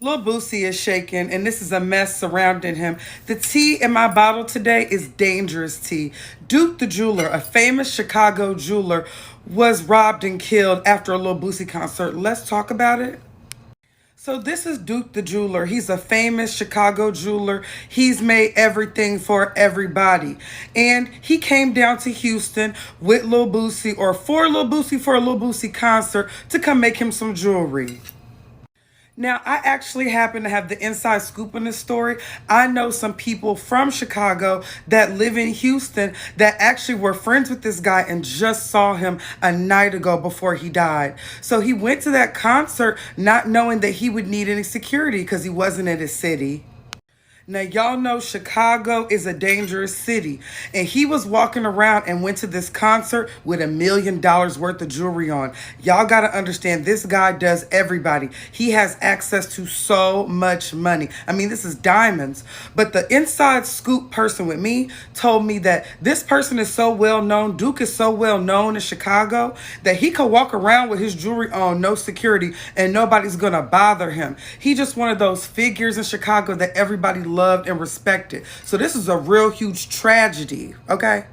Lil Boosie is shaking, and this is a mess surrounding him. The tea in my bottle today is dangerous tea. Duke the jeweler, a famous Chicago jeweler, was robbed and killed after a Lil Boosie concert. Let's talk about it. So this is Duke the jeweler. He's a famous Chicago jeweler. He's made everything for everybody. And he came down to Houston with Lil Boosie, or for Lil Boosie, for a Lil Boosie concert to come make him some jewelry. Now, I actually happen to have the inside scoop on this story. I know some people from Chicago that live in Houston that actually were friends with this guy and just saw him a night ago before he died. So he went to that concert not knowing that he would need any security because he wasn't in his city. Now, y'all know Chicago is a dangerous city. And he was walking around and went to this concert with $1 million worth of jewelry on. Y'all got to understand, this guy does everybody. He has access to so much money. I mean, this is diamonds. But the inside scoop person with me told me that this person is so well known, Duke is so well known in Chicago, that he could walk around with his jewelry on, no security, and nobody's going to bother him. He just one of those figures in Chicago that everybody loved and respected. So this is a real huge tragedy, okay?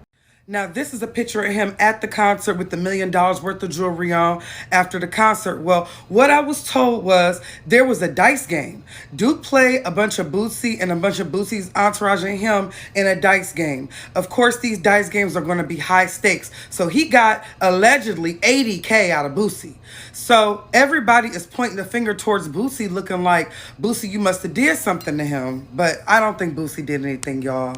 Now, this is a picture of him at the concert with the $1 million worth of jewelry on after the concert. Well, what I was told was there was a dice game. Duke played a bunch of Bootsy and a bunch of Bootsy's entourage and him in a dice game. Of course, these dice games are going to be high stakes. So he got allegedly 80K out of Bootsy. So everybody is pointing the finger towards Bootsy, looking like, Bootsy, you must have did something to him. But I don't think Bootsy did anything, y'all.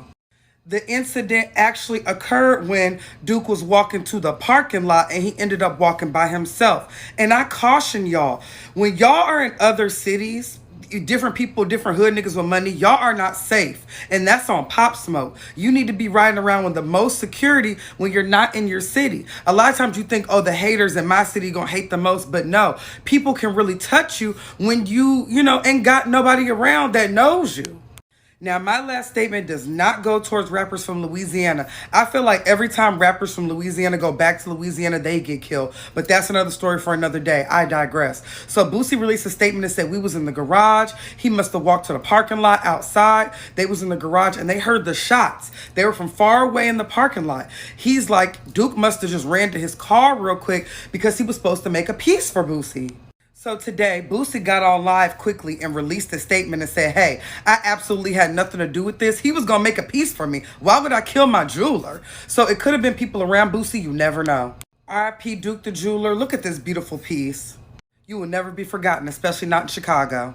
The incident actually occurred when Duke was walking to the parking lot and he ended up walking by himself. And I caution y'all, when y'all are in other cities, different people, different hood niggas with money, y'all are not safe. And that's on Pop Smoke. You need to be riding around with the most security when you're not in your city. A lot of times you think, oh, the haters in my city gonna hate the most. But no, people can really touch you when you ain't got nobody around that knows you. Now, my last statement does not go towards rappers from Louisiana. I feel like every time rappers from Louisiana go back to Louisiana, they get killed. But that's another story for another day. I digress. So Boosie released a statement and said we was in the garage. He must have walked to the parking lot outside. They was in the garage and they heard the shots. They were from far away in the parking lot. He's like, Duke must have just ran to his car real quick because he was supposed to make a piece for Boosie. So today, Boosie got on live quickly and released a statement and said, hey, I absolutely had nothing to do with this. He was going to make a piece for me. Why would I kill my jeweler? So it could have been people around Boosie. You never know. R.I.P. Duke the jeweler. Look at this beautiful piece. You will never be forgotten, especially not in Chicago.